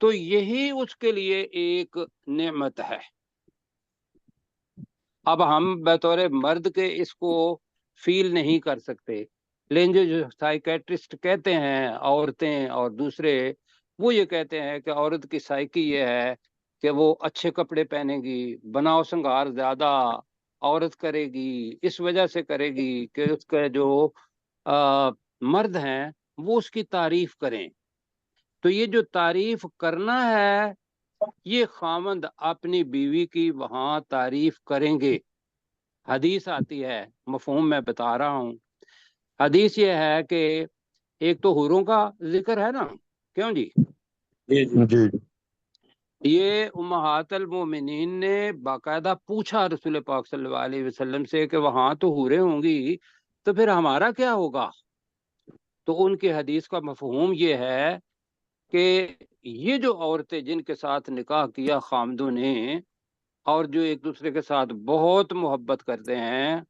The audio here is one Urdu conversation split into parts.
تو یہی اس کے لیے ایک نعمت ہے۔ اب ہم بطور مرد کے اس کو فیل نہیں کر سکتے، لیکن جو سائیکیٹرسٹ کہتے ہیں عورتیں اور دوسرے، وہ یہ کہتے ہیں کہ عورت کی سائیکی یہ ہے کہ وہ اچھے کپڑے پہنے گی، بناؤ سنگار زیادہ عورت کرے گی، اس وجہ سے کرے گی کہ اس کے جو مرد ہیں وہ اس کی تعریف کریں۔ تو یہ جو تعریف کرنا ہے یہ خامند اپنی بیوی کی وہاں تعریف کریں گے۔ حدیث آتی ہے، مفہوم میں بتا رہا ہوں۔ حدیث یہ ہے کہ ایک تو حوروں کا ذکر ہے نا، کیوں جی؟ جی جی جی یہ امہات المومنین نے باقاعدہ پوچھا رسول پاک صلی اللہ علیہ وسلم سے کہ وہاں تو حوریں ہوں گی تو پھر ہمارا کیا ہوگا؟ تو ان کی حدیث کا مفہوم یہ ہے کہ یہ جو عورتیں جن کے ساتھ نکاح کیا خامدوں نے، اور جو ایک دوسرے کے ساتھ بہت محبت کرتے ہیں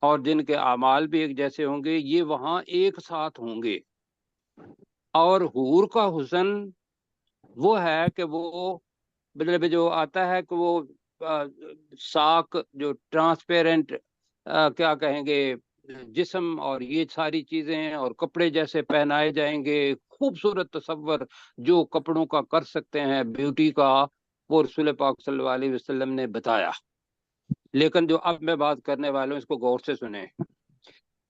اور جن کے اعمال بھی ایک جیسے ہوں گے، یہ وہاں ایک ساتھ ہوں گے۔ اور حور کا حسن وہ ہے کہ وہ مطلب جو آتا ہے کہ وہ ساک جو ٹرانسپیرنٹ کیا کہیں گے جسم اور یہ ساری چیزیں اور کپڑے جیسے پہنائے جائیں گے، خوبصورت تصور جو کپڑوں کا کر سکتے ہیں بیوٹی کا، وہ رسول پاک صلی اللہ علیہ وسلم نے بتایا۔ لیکن جو اب میں بات کرنے والا ہوں اس کو غور سے سنیں۔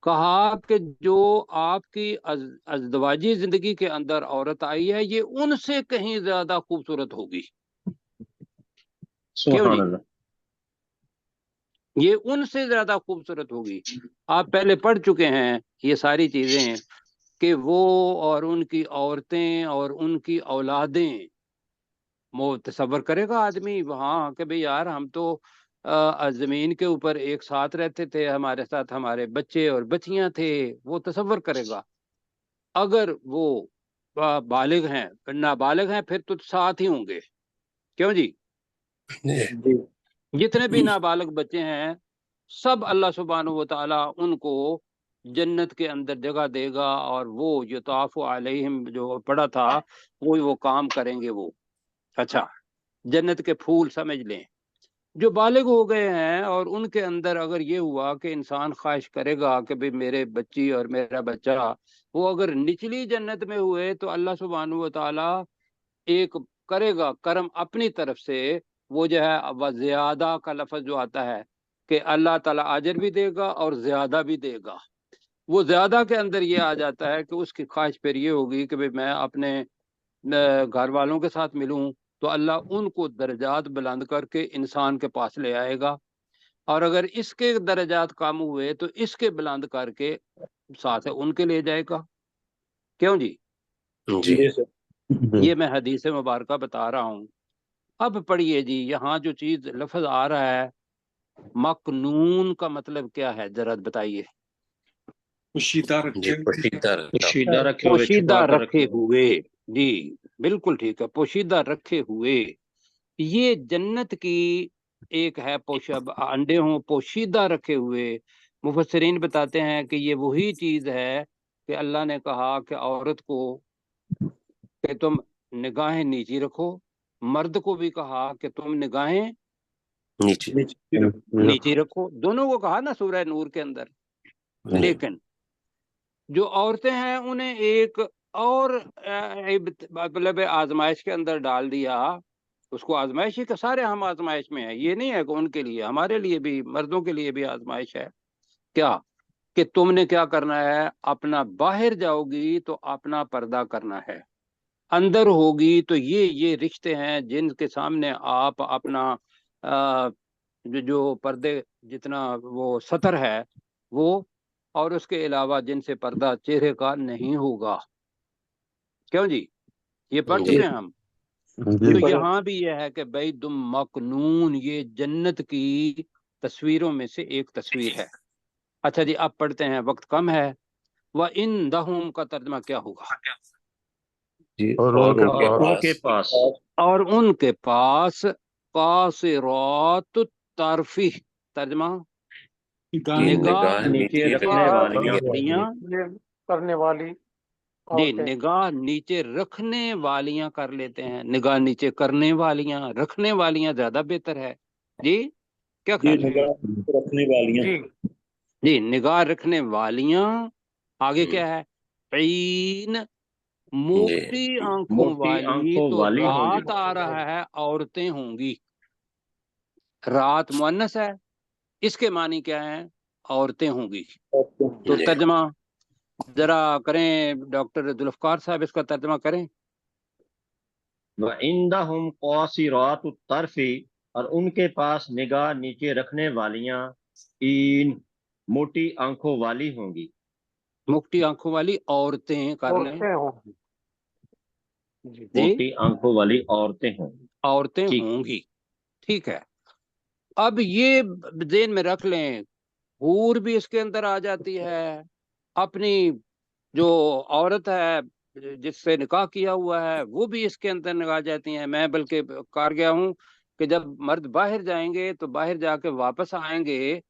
کہا کہ جو آپ کی ازدواجی زندگی کے اندر عورت آئی ہے یہ ان سے کہیں زیادہ خوبصورت ہوگی۔ کیوں سبحان جی؟ اللہ۔ یہ ان سے زیادہ خوبصورت ہوگی۔ آپ پہلے پڑھ چکے ہیں یہ ساری چیزیں کہ وہ اور ان کی عورتیں اور ان کی اولادیں، وہ تصور کرے گا آدمی وہاں کہ بھئی یار ہم تو زمین کے اوپر ایک ساتھ رہتے تھے، ہمارے ساتھ ہمارے بچے اور بچیاں تھے، وہ تصور کرے گا۔ اگر وہ بالغ ہیں، نابالغ ہیں پھر تو ساتھ ہی ہوں گے، کیوں جی؟ جی جتنے بھی نابالغ بچے ہیں سب اللہ سبحانہ و تعالیٰ ان کو جنت کے اندر جگہ دے گا، اور وہ یطاف علیہم جو پڑھا تھا وہ کام کریں گے وہ۔ اچھا، جنت کے پھول سمجھ لیں۔ جو بالغ ہو گئے ہیں اور ان کے اندر اگر یہ ہوا کہ انسان خواہش کرے گا کہ بھئی میرے بچی اور میرا بچہ، وہ اگر نچلی جنت میں ہوئے تو اللہ سبحانہ و تعالیٰ ایک کرے گا کرم اپنی طرف سے، وہ جو ہے وہ زیادہ کا لفظ جو آتا ہے کہ اللہ تعالیٰ اجر بھی دے گا اور زیادہ بھی دے گا۔ وہ زیادہ کے اندر یہ آ جاتا ہے کہ اس کی خواہش پھر یہ ہوگی کہ بھئی میں اپنے گھر والوں کے ساتھ ملوں، تو اللہ ان کو درجات بلند کر کے انسان کے پاس لے آئے گا، اور اگر اس کے درجات کم ہوئے تو اس کے بلند کر کے ساتھ ان کے لے جائے گا، کیوں جی؟ جی جی سر۔ یہ میں حدیث مبارکہ بتا رہا ہوں۔ اب پڑھیے جی، یہاں جو چیز لفظ آ رہا ہے مکنون کا مطلب کیا ہے ذرا بتائیے۔ پوشیدہ جی رکھے پوشیدہ رکھا پوشیدہ رکھے ہوئے، پوشیدہ چھپا کر رکھے ہوئے، جی بالکل ٹھیک ہے، پوشیدہ رکھے ہوئے۔ یہ جنت کی ایک ہے انڈے ہوں پوشیدہ رکھے ہوئے۔ مفسرین بتاتے ہیں کہ یہ وہی چیز ہے کہ اللہ نے کہا کہ عورت کو کہ تم نگاہیں نیچی رکھو، مرد کو بھی کہا کہ تم نگاہیں نیچے نیچی رکھو، دونوں کو کہا نا سورہ نور کے اندر۔ لیکن جو عورتیں ہیں انہیں ایک اور مطلب آزمائش کے اندر ڈال دیا۔ اس کو آزمائش ہی کہ سارے ہم آزمائش میں ہیں، یہ نہیں ہے کہ ان کے لیے، ہمارے لیے بھی، مردوں کے لیے بھی آزمائش ہے۔ کیا کہ تم نے کیا کرنا ہے، اپنا باہر جاؤ گی تو اپنا پردہ کرنا ہے، اندر ہوگی تو یہ رشتے ہیں جن کے سامنے آپ اپنا جو پردے جتنا وہ ستر ہے وہ، اور اس کے علاوہ جن سے پردہ چہرے کا نہیں ہوگا، کیوں جی؟ یہ پڑھ چکے ہیں ہم۔ تو یہاں بھی یہ ہے کہ بھائی تم مکنون، یہ جنت کی تصویروں میں سے ایک تصویر ہے۔ اچھا جی، اب پڑھتے ہیں، وقت کم ہے۔ وَإِنْدَهُمْ کا ترجمہ کیا ہوگا؟ اور ان کے پاس اور ان کے پاس قاصرات الطرف، ترجمہ نگاہ نگاہ نیچے نیچے رکھنے والی ہڈیاں کرنے والی جی نگاہ نیچے رکھنے والیاں کر لیتے ہیں، نگاہ نیچے کرنے والیاں، رکھنے والیاں زیادہ بہتر ہے جی، کیا خیال ہے؟ رکھنے والیاں جی نگاہ رکھنے والیاں، آگے ہم، کیا ہے؟ عین، موٹی آنکھوں موٹی والی، آنکھوں تو والی ہوں رات گی۔ آ رہا ہے عورتیں ہوں گی، رات مؤنث ہے، اس کے معنی کیا ہے؟ عورتیں ہوں گی۔ تو جی ترجمہ ذرا کریں ڈاکٹر ذوالفقار صاحب، اس کا ترجمہ کریں۔ وَعِندَهُمْ قَاصِرَاتُ الطَّرْفِ، اور ان کے پاس نگاہ نیچے رکھنے والیاں، این، موٹی آنکھوں والی ہوں گی۔ موٹی آنکھوں والی عورتیں کر لیں جی، موٹی آنکھوں والی عورتیں ہوں گی، عورتیں ٹھیک۔ ہوں گی، ٹھیک ہے۔ اب یہ ذہن میں رکھ لیں، حور بھی اس کے اندر آ جاتی ہے، اپنی جو عورت ہے جس سے نکاح کیا ہوا ہے وہ بھی اس کے اندر نکاح جاتی ہیں۔ میں بلکہ کار گیا ہوں کہ جب مرد باہر جائیں گے تو باہر جا کے واپس آئیں گے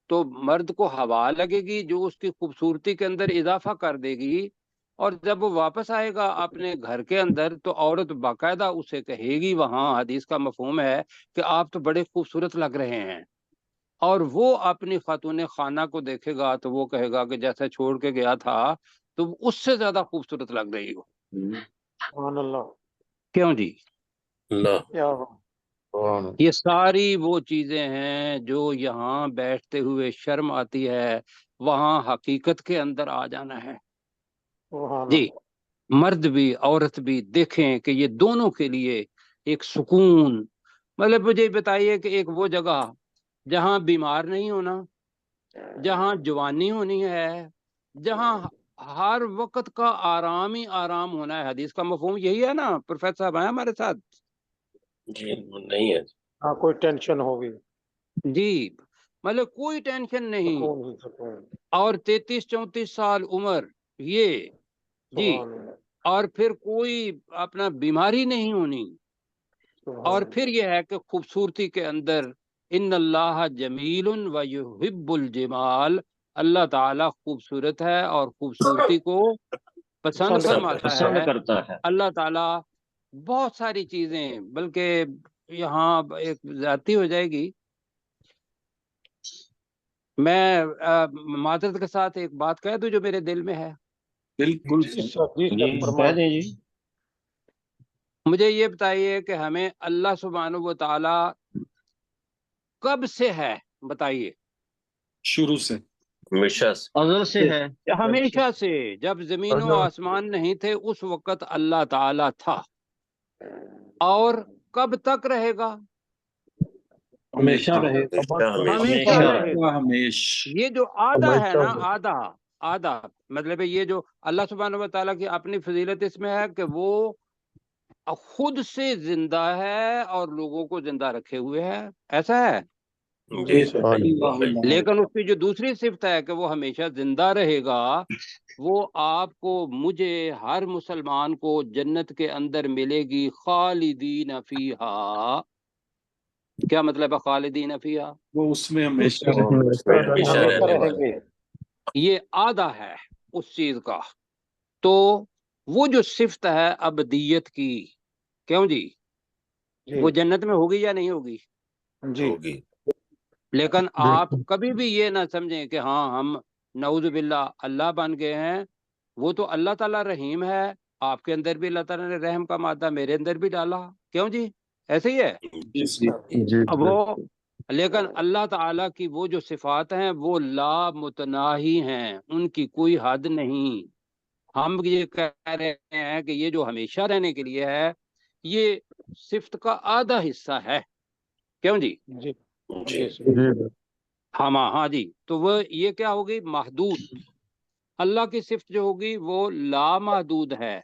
تو مرد کو ہوا لگے گی جو اس کی خوبصورتی کے اندر اضافہ کر دے گی، اور جب وہ واپس آئے گا اپنے گھر کے اندر تو عورت باقاعدہ اسے کہے گی، وہاں حدیث کا مفہوم ہے کہ آپ تو بڑے خوبصورت لگ رہے ہیں، اور وہ اپنی خاتون خانہ کو دیکھے گا تو وہ کہے گا کہ جیسا چھوڑ کے گیا تھا تو اس سے زیادہ خوبصورت لگ رہی ہو۔ سبحان اللہ، کیوں جی؟ اللہ سبحان یہ ساری وہ چیزیں ہیں جو یہاں بیٹھتے ہوئے شرم آتی ہے، وہاں حقیقت کے اندر آ جانا ہے جی۔ مرد بھی عورت بھی دیکھیں کہ یہ دونوں کے لیے ایک سکون، مطلب مجھے بتائیے کہ ایک وہ جگہ جہاں بیمار نہیں ہونا، جہاں جوانی ہونی ہے، جہاں ہر وقت کا آرام ہی آرام ہونا ہے، حدیث کا مفہوم یہی ہے نا؟ پروفیسر صاحب ہیں ہمارے ساتھ جی نہیں ہے ہاں، کوئی ٹینشن ہوگی جی، مطلب کوئی ٹینشن نہیں، سکون ہی سکون، اور 33-34 سال عمر یہ جی، سبحان اللہ، اور پھر کوئی اپنا بیماری نہیں ہونی، سبحان اور اللہ، پھر یہ ہے کہ خوبصورتی کے اندر ان اللہ جمیل و یحب الجمال، اللہ تعالی خوبصورت ہے اور خوبصورتی کو پسند پسند فرماتا پسند ہے۔ کرتا ہے۔ اللہ تعالی بہت ساری چیزیں، بلکہ یہاں ایک ذاتی ہو جائے گی، میں معذرت کے ساتھ ایک بات کہہ دوں جو میرے دل میں ہے۔ بالکل جی سر، جی جی سر، کہہ فرمائیں۔ دیں جی۔ مجھے یہ بتائیے کہ ہمیں اللہ سبحانہ و تعالی کب سے ہے؟ بتائیے۔ شروع سے ہمیشہ سے ازل سے ہے۔ ہمیشہ سے، جب زمین و آسمان نہیں تھے اس وقت اللہ تعالی تھا، اور کب تک رہے گا؟ ہمیشہ رہے ہمیشہ ہمیشہ رہے گا۔ ہمیش یہ جو آدھا ہے نا، ہمیشہ آدھا مطلب ہے یہ جو اللہ سبحانہ و تعالیٰ کی اپنی فضیلت اس میں ہے کہ وہ خود سے زندہ ہے اور لوگوں کو زندہ رکھے ہوئے ہے، ایسا ہے۔ جی سر، لیکن اس کی جو دوسری صفت ہے کہ وہ ہمیشہ زندہ رہے گا، وہ آپ کو، مجھے، ہر مسلمان کو جنت کے اندر ملے گی، خالدین فیہا۔ کیا مطلب ہے خالدین فیہا؟ وہ اس میں ہمیشہ ہمیشہ رہنے رہیں والے گے، یہ آدھا ہے اس چیز کا۔ تو وہ جو صفت ہے ابدیت کی، کیوں جی، وہ جنت میں ہوگی یا نہیں ہوگی؟ جی ہوگی لیکن آپ کبھی بھی یہ نہ سمجھیں کہ ہاں ہم نعوذ باللہ اللہ بن گئے ہیں، وہ تو اللہ تعالیٰ رحیم ہے، آپ کے اندر بھی اللہ تعالیٰ نے رحم کا مادہ میرے اندر بھی ڈالا، کیوں جی، ایسے ہی ہے وہ۔ لیکن اللہ تعالیٰ کی وہ جو صفات ہیں وہ لا متناہی ہیں، ان کی کوئی حد نہیں۔ ہم یہ کہہ رہے ہیں کہ یہ جو ہمیشہ رہنے کے لیے ہے یہ صفت کا آدھا حصہ ہے، کیوں جی؟ جی جی ہاں جی، تو وہ یہ کیا ہوگی؟ محدود۔ اللہ کی صفت جو ہوگی وہ لامحدود ہے۔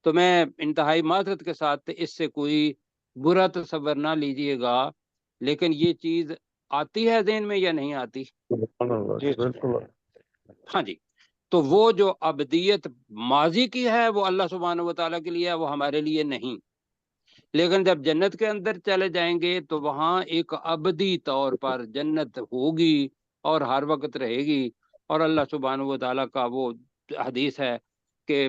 تو میں انتہائی معذرت کے ساتھ اس سے کوئی برا تصور نہ لیجئے گا، لیکن یہ چیز آتی ہے ذہن میں یا نہیں آتی؟ جی بالکل، ہاں جی، تو وہ جو ابدیت ماضی کی ہے وہ اللہ سبحانہ و تعالیٰ کے لیے ہے، وہ ہمارے لیے نہیں۔ لیکن جب جنت کے اندر چلے جائیں گے تو وہاں ایک ابدی طور پر جنت ہوگی اور ہر وقت رہے گی، اور اللہ سبحانہ و تعالیٰ کا وہ حدیث ہے کہ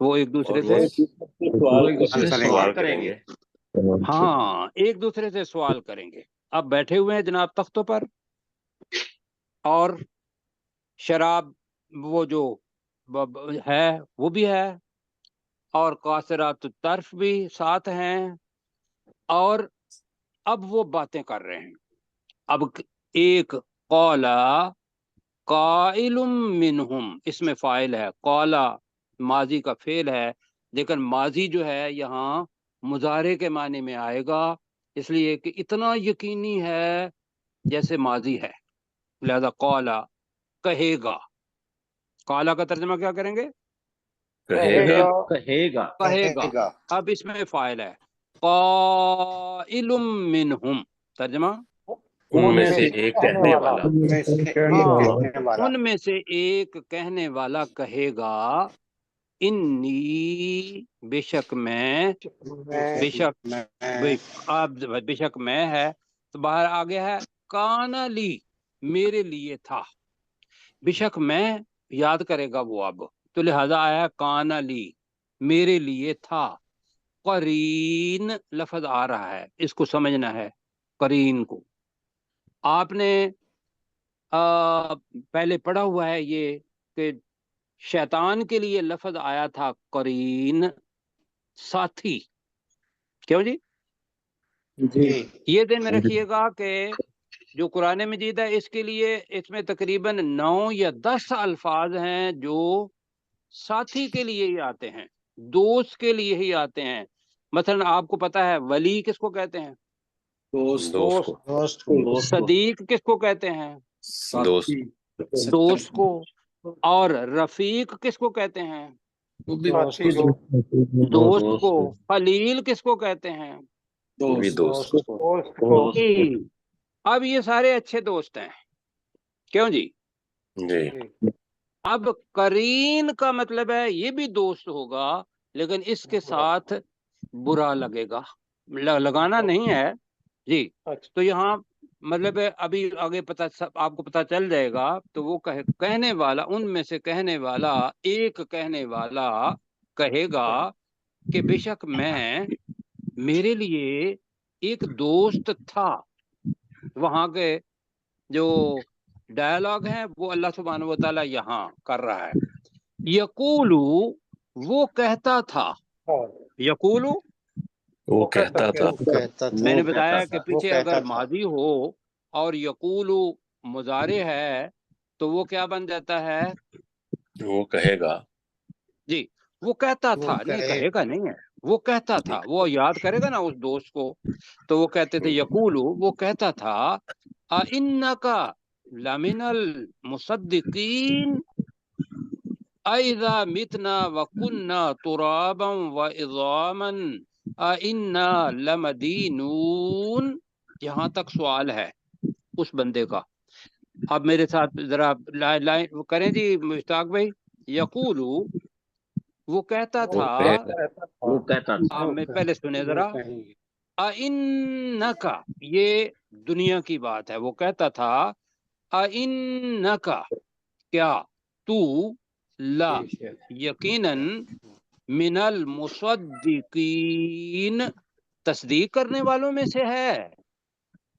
وہ ایک دوسرے اور سے وہ ایک دوسرے سے سوال سوال کریں کریں گے۔ گے۔ ہاں ایک دوسرے سے سوال کریں گے۔ اب بیٹھے ہوئے ہیں جناب تختوں پر، اور شراب وہ جو ہے وہ بھی ہے، اور قاصرات الطرف بھی ساتھ ہیں، اور اب وہ باتیں کر رہے ہیں۔ اب ایک قولا قائل منہم، اس میں فاعل ہے، قولا ماضی کا فعل ہے، لیکن ماضی جو ہے یہاں مضارع کے معنی میں آئے گا، اس لیے کہ اتنا یقینی ہے جیسے ماضی ہے، لہذا قولا کہے گا۔ قولا کا ترجمہ کیا کریں گے؟ کہے گا، کہے گا۔ اب اس میں فاعل ہے، قائل منہم، ترجمہ ان میں سے ایک کہنے والا، ان میں سے ایک کہنے والا کہے گا، انی بے شک میں، بے شک آپ بے شک میں ہے تو باہر آ گیا ہے، کانا لی میرے لیے تھا، بے شک میں یاد کرے گا وہ، اب تو لہذا آیا کانا لی میرے لیے تھا۔ قرین لفظ آ رہا ہے، اس کو سمجھنا ہے، قرین کو آپ نے پہلے پڑھا ہوا ہے یہ کہ شیطان کے لیے لفظ آیا تھا قرین، ساتھی، کیوں جی؟ یہ دن میں رکھیے گا کہ جو قرآن مجید ہے اس کے لیے اس میں تقریباً 9 یا 10 الفاظ ہیں جو ساتھی کے لیے ہی آتے ہیں، دوست کے لیے ہی آتے ہیں۔ مثلا آپ کو پتا ہے ولی کس کو کہتے ہیں؟ دوست کو، صدیق کس کو کہتے ہیں؟ ساتھی، دوست کو۔ اور رفیق کس کو کہتے ہیں؟ دوست کو۔ خلیل کس کو کہتے ہیں؟ بھی دوست اب یہ سارے اچھے دوست ہیں، کیوں جی؟ جی، اب قرین کا مطلب ہے یہ بھی دوست ہوگا لیکن اس کے ساتھ برا لگے گا، لگانا نہیں ہے جی۔ تو یہاں مطلب ہے ابھی آگے آپ کو پتہ چل جائے گا۔ تو وہ کہنے والا، ان میں سے کہنے والا، ایک کہنے والا کہے گا کہ بے شک میں، میرے لیے ایک دوست تھا۔ وہاں کے جو ڈائلاگ ہیں وہ اللہ سبحانہ و تعالیٰ یہاں کر رہا ہے۔ یقولو وہ کہتا تھا، یقولو وہ کہتا تھا، میں نے بتایا کہ پیچھے اگر ماضی ہو اور یقولو مضارع ہے تو وہ کیا بن جاتا ہے؟ وہ کہے گا، جی وہ کہتا تھا، نہیں کہے گا نہیں ہے، وہ کہتا تھا، وہ یاد کرے گا نا اس دوست کو، تو وہ کہتے تھے یقولو وہ کہتا تھا، اِنَّکَ لَمِنَ الْمُصَدِّقِينَ اَإِذَا مِتْنَا وَكُنَّا تُرَابًا وَعِظَامًا اِنَّا لَمَدِينُونَ، یہاں تک سوال ہے اس بندے کا۔ اب میرے ساتھ ذرا لائن کریں جی مشتاق بھائی۔ یقولو وہ کہتا تھا، وہ کہتا تھا، آپ میں پہلے سنے ذرا، اِنَّکَ یہ دنیا کی بات ہے، وہ کہتا تھا اِنَّکَ کیا تو، لا یقیناً، من المصدقین تصدیق کرنے والوں میں سے ہے۔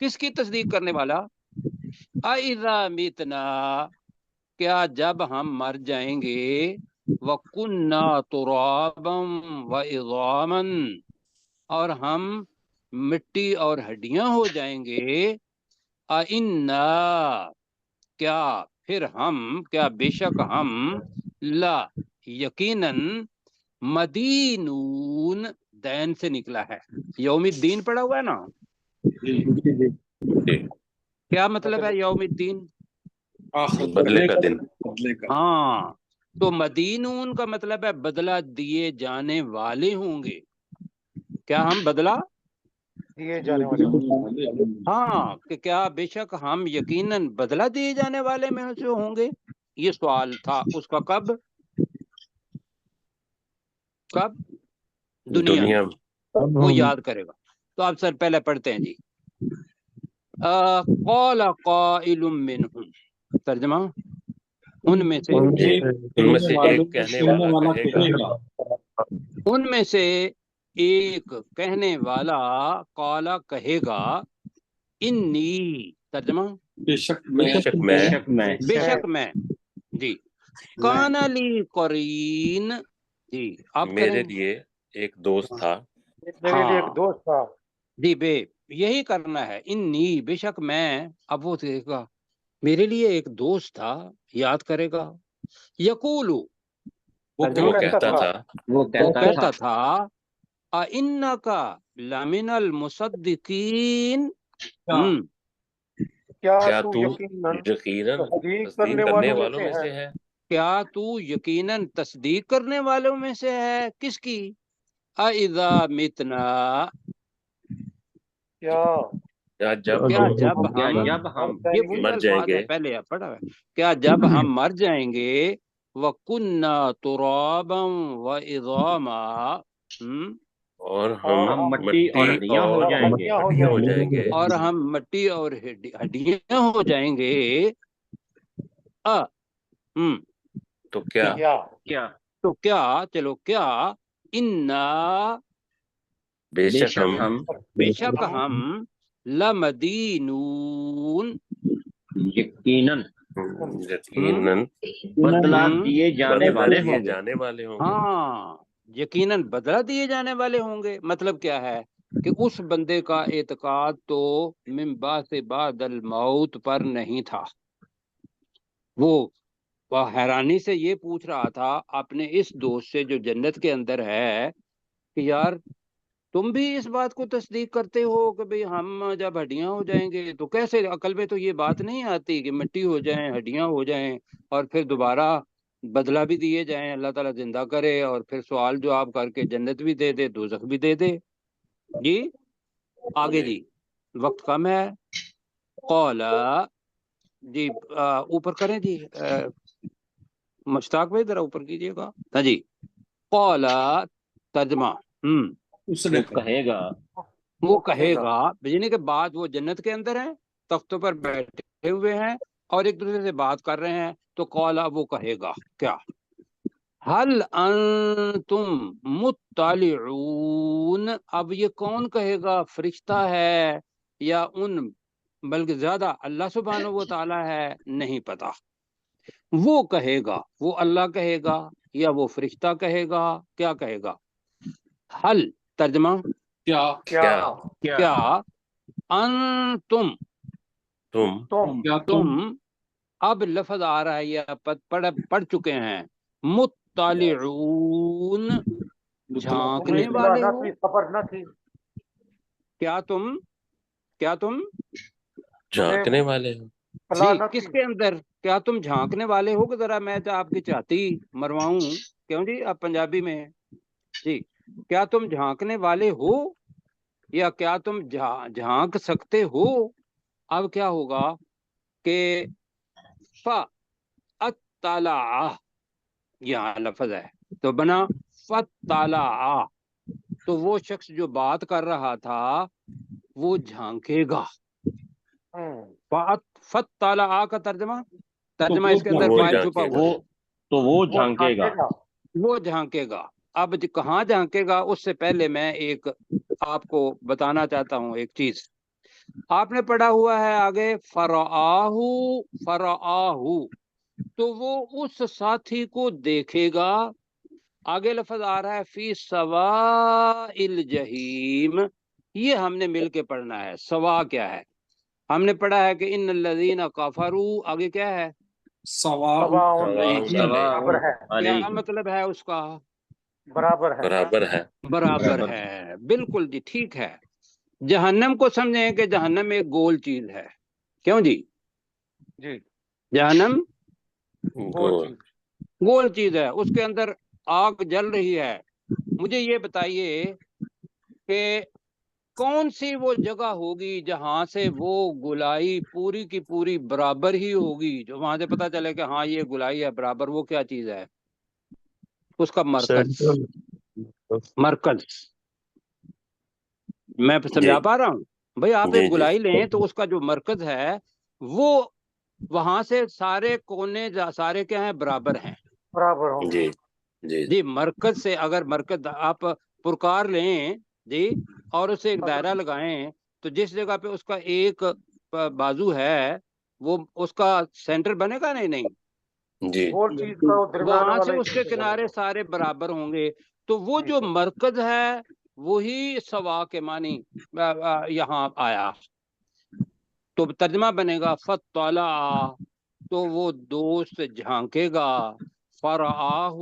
کس کی تصدیق کرنے والا؟ اِذَا مِتْنَا کیا جب ہم مر جائیں گے، وَكُنَّا تُرَابًا وَعِظَامًا اور ہم مٹی اور ہڈیاں ہو جائیں گے، اِنَّا کیا پھر ہم، کیا بے شک ہم، لا یقیناً، مدینون دین سے نکلا ہے، یوم الدین پڑھا ہوا ہے نا، جی، کیا مطلب ہے یوم الدین؟ بدلے کا دن، بدلے کا، ہاں تو مدینون کا مطلب ہے بدلہ دیے جانے والے ہوں گے۔ کیا ہم بدلہ؟ ہاں کہ کیا بے شک ہم یقیناً بدلہ دیے جانے والے میں سے ہوں گے۔ یہ سوال تھا اس کا، کب دنیا میں، وہ یاد کرے گا۔ تو آپ سر پہلے پڑھتے ہیں جی، قال قائل منہم، ترجمہ ان میں سے ان میں سے ایک کہنے والا کہے گا، ان میں سے ایک کہنے والا قالا کہے گا انی، ترجمہ بے شک میں بے شک میں بے شک میں، جی کان لی قرین، جی آپ میرے کریں لیے ایک دوست تھا. میرے لیے ایک دوست تھا. جی بے یہی کرنا ہے، انی بے شک میں. اب وہ کہے گا میرے لیے ایک دوست تھا، یاد کرے گا. یقولو، وہ وہ کہتا تھا وہ وہ کہتا کہتا تھا تھا اِنَّکَ لَمِنَ الْمُصَدِّقِينَ، کیا کیا تو تو یقیناً یقیناً تصدیق تصدیق کرنے کرنے والوں والوں میں سے ہے. کیا تو یقیناً تصدیق کرنے والوں میں سے ہے. کس کی؟ اَإِذَا مِتْنَا، کیا کیا جب کیا ہم جب کیا ہم، جب ہم یہ وہی مر جائیں الفاظ گے ہے پہلے آپ پڑھا ہے، کیا جب ہم مر جائیں گے وَكُنَّا تُرَابًا وَعِظَامًا، اور اور ہم ہم مٹی اور ہڈیاں ہو اور جائیں گے ہڈیاں ہو ہڈیاں ہو جائیں جائیں گے. اور ہم مٹی اور ہڈیاں ہو جائیں گے. تو کیا کیا کیا تو کیا، چلو کیا، انا بے بے شک شک ہم ہم بے شک ہم لمدینون، یقیناً یقیناً بدلا دیے جانے بدلہ والے دیے ہوں گے. جانے والے ہوں گے. ہاں یقیناً بدلہ دیے جانے والے ہوں گے. مطلب کیا ہے کہ اس بندے کا اعتقاد تو من بعث بعد الموت پر نہیں تھا. وہ حیرانی سے یہ پوچھ رہا تھا اپنے اس دوست سے جو جنت کے اندر ہے کہ یار تم بھی اس بات کو تصدیق کرتے ہو کہ بھئی ہم جب ہڈیاں ہو جائیں گے تو کیسے، عقل میں تو یہ بات نہیں آتی کہ مٹی ہو جائیں، ہڈیاں ہو جائیں اور پھر دوبارہ بدلہ بھی دیے جائیں، اللہ تعالیٰ زندہ کرے اور پھر سوال جواب کر کے جنت بھی دے دے دوزخ بھی دے دے. جی آگے جی وقت کم ہے. قال، جی اوپر کریں جی، مشتاق بھائی ذرا اوپر کیجیے گا. ہاں جی قال، ترجمہ، اس نے وہ کہے گا وہ کہے گا یعنی کہ بعد وہ جنت کے اندر ہیں، تختوں پر بیٹھے ہوئے ہیں اور ایک دوسرے سے بات کر رہے ہیں. تو قال وہ کہے گا کیا، هل انتم مطلعون. اب یہ کون کہے گا، فرشتہ ہے یا ان، بلکہ زیادہ اللہ سبحانہ و تعالی ہے، نہیں پتا. وہ کہے گا، وہ اللہ کہے گا یا وہ فرشتہ کہے گا، کیا کہے گا. حل، ترجمہ، کیا کیا کیا انتم، تم کیا تم، اب لفظ آ رہا ہے یا پڑھ چکے ہیں، مطلعون، جھانکنے والے ہو. خبر نہ تھی. کیا تم جھانکنے والے ہوں. اطلاع جی نہ کس تھی. کے اندر، کیا تم جھانکنے والے ہو کہ ذرا میں تو آپ کی چاہتی مرواؤں. کیوں جی آپ پنجابی میں ہیں جی. کیا تم جھانکنے والے ہو یا کیا تم جھانک سکتے ہو. اب کیا ہوگا کہ فَأَطَّلَعَ، یہاں لفظ ہے تو بنا فَطَّلَعَ، تو وہ شخص جو بات کر رہا تھا وہ جھانکے گا. فَطَّلَعَ کا ترجمہ اس کے اندر وہ فائل چھپا جھانکے ہوا گا. ہے، تو وہ جھانکے گا. وہ جھانکے گا. اب کہاں جھانکے گا اس سے پہلے میں ایک آپ کو بتانا چاہتا ہوں ایک چیز. آپ نے پڑھا ہوا ہے آگے فرآہو، تو وہ اس ساتھی کو دیکھے گا. آگے لفظ آ رہا ہے فی سواء الجحیم، یہ ہم نے مل کے پڑھنا ہے. سوا کیا ہے، ہم نے پڑھا ہے کہ ان الذین کفروا، آگے کیا ہے، سواء برابر ہے. کیا مطلب ہے اس کا، برابر ہے. برابر ہے. برابر ہے. بالکل جی ٹھیک ہے. جہنم کو سمجھیں کہ جہنم ایک گول چیز ہے. کیوں جی، جی جہنم گول گول چیز ہے، اس کے اندر آگ جل رہی ہے. مجھے یہ بتائیے کہ کون سی وہ جگہ ہوگی جہاں سے وہ گولائی پوری کی پوری برابر ہی ہوگی، جو وہاں سے پتہ چلے کہ ہاں یہ گولائی ہے برابر. وہ کیا چیز ہے، اس کا مرکز. میں سمجھا پا رہا ہوں بھائی، آپ ایک جی گولائی لیں تو اس کا جو مرکز ہے وہ وہاں سے سارے کونے سارے کیا ہیں، برابر ہیں. برابر ہوں گے. جی جی جی مرکز سے اگر مرکز آپ پرکار لیں جی اور اسے ایک دائرہ لگائیں تو جس جگہ پہ اس کا ایک بازو ہے وہ اس کا سینٹر بنے گا نہیں جی گول چیز کا درمیان وہاں سے والا اس کے کنارے سارے برابر ہوں گے تو وہ جو مرکز ہے وہی سوا کے معنی یہاں آیا تو ترجمہ بنے گا فطلع تو وہ دوست جھانکے گا فرآہ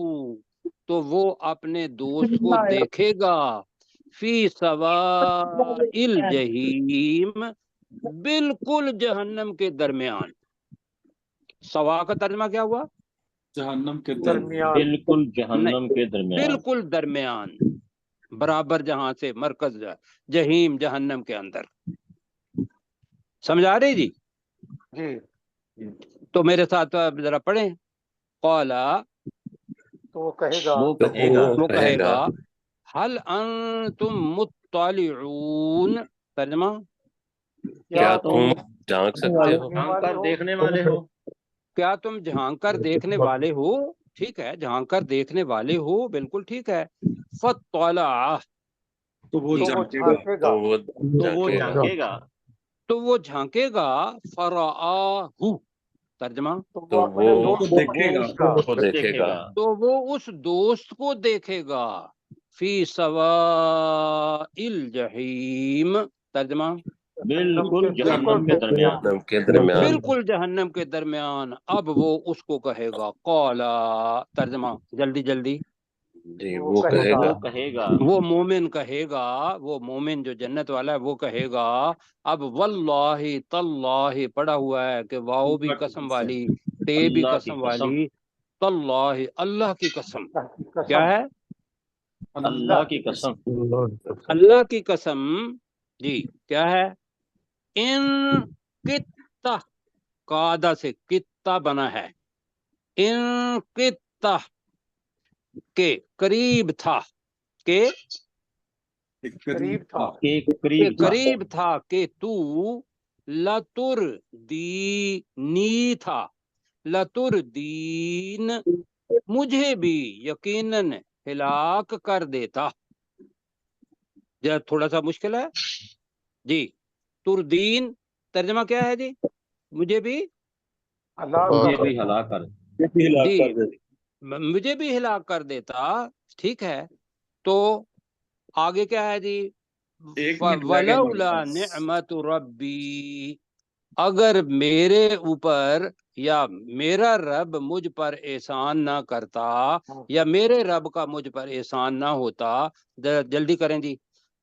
تو وہ اپنے دوست کو دیکھے گا فی سواء الجحیم بالکل جہنم کے درمیان سوا کا ترجمہ کیا ہوا جہنم کے درمیان بالکل جہنم کے درمیان بالکل درمیان برابر جہاں سے مرکز جہیم جہنم کے اندر سمجھا رہی جی جی تو میرے ساتھ ذرا پڑھیں قالا تو وہ کہے گا وہ کہے گا حل انتم مطلعون ترجمہ کیا تم جھانک سکتے ہو جھانک کر دیکھنے والے ہو کیا تم جھانک کر دیکھنے والے ہو ٹھیک ہے جھانک کر دیکھنے والے ہو بالکل ٹھیک ہے فطلع تو وہ جی جھانکے گا جھانکے تو گا وہ تو وہ جھانکے گا جھانکے گا تو وہ جھانکے گا فرآہ ترجمہ تو تو وہ اپنے وہ دوست کو کو دیکھے گا دیکھے گا کو دیکھے گا تو وہ اس دوست کو دیکھے گا فی سواء الجحیم ترجمہ بالکل بالکل جہنم کے درمیان جہنم کے درمیان بالکل جہنم کے درمیان اب وہ اس کو کہے گا قالا ترجمہ جلدی جلدی جی وہ وہ کہے کہے گا گا وہ کہے گا وہ مومن کہے گا وہ مومن جو جنت والا ہے وہ کہے گا اب واللہ تاللہ پڑا ہوا ہے کہ واؤ بھی قسم والی تے بھی اللہ کی قسم قسم والی تاللہ اللہ کی قسم اللہ کی قسم کیا ہے اللہ کی قسم اللہ کی قسم جی کیا ہے ان کتا قاعدہ سے کتا بنا ہے ان کتا کے قریب تھا کہ قریب تھا قریب تھا کہ تو لتر دینی تھا لتر دین مجھے بھی یقیناً ہلاک کر دیتا تھوڑا سا مشکل ہے جی تردین ترجمہ کیا ہے جی مجھے بھی اللہ مجھے کا بھی ہلاک کر جی مجھے بھی ہلاک کر دیتا ٹھیک ہے تو آگے کیا ہے جی ایک منٹ رہ گئے ہمارے ولولا پاس۔ نعمت ربی اگر میرے اوپر یا میرا رب مجھ پر احسان نہ کرتا یا میرے رب کا مجھ پر احسان نہ ہوتا جلدی کریں جی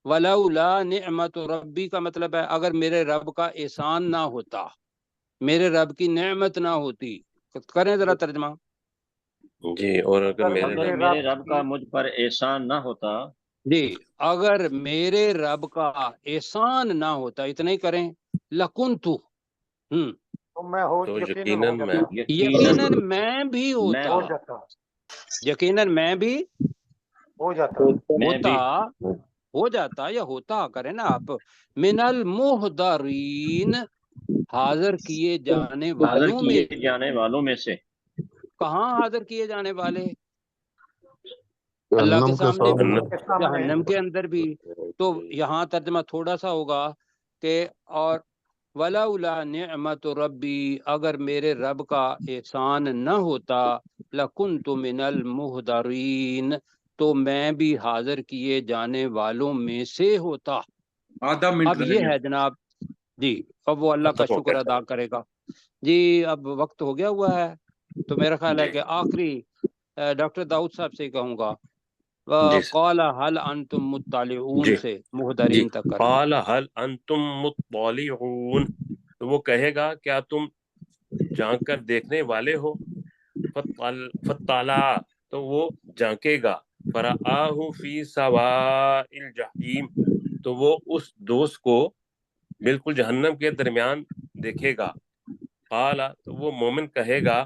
ولولا نعمت ربی کا مطلب ہے اگر میرے رب کا احسان نہ ہوتا میرے رب کی نعمت نہ ہوتی کریں ذرا ترجمہ جی اور اگر میرے اگر میرے رب کا مجھ پر احسان نہ ہوتا جی اگر میرے رب کا احسان نہ ہوتا اتنا ہی کریں لکنتو تو میں ہو تو یقیناً ہو یقیناً جاتا یقیناً میں بھی ہوتا ہو جاتا یقیناً میں بھی ہو جاتا میں ہوتا بھی ہو جاتا یا ہوتا کریں نا آپ من المحضرین حاضر کیے جانے حاضر والوں میں کیے جانے والوں میں سے کہاں حاضر کیے جانے والے اللہ کے سامنے بھی جہنم کے سامنے جہنم کے اندر بھی تو یہاں ترجمہ تھوڑا سا ہوگا کہ اور ولولا نعمت ربی اگر میرے رب کا احسان نہ ہوتا لکنت من المحضرین تو میں بھی حاضر کیے جانے والوں میں سے ہوتا آدھا منٹ اب رہ یہ گیا۔ ہے جناب جی اب وہ اللہ کا ختم ہو شکر گیا ادا کرے گا جی اب وقت ہو گیا ہوا ہے تو میرا خیال ہے جی کہ آخری ڈاکٹر داؤد صاحب سے کہوں گا جی قال هل انتم مطلعون جی سے جی محضرین تک کر لیں قال هل انتم مطلعون تو وہ کہے گا کیا تم جھانک کر دیکھنے والے ہو فطلع تو وہ جھانکے گا فرآہ فی سواء الجحیم تو وہ اس دوست کو بالکل جہنم کے درمیان دیکھے گا قال تو وہ مومن کہے گا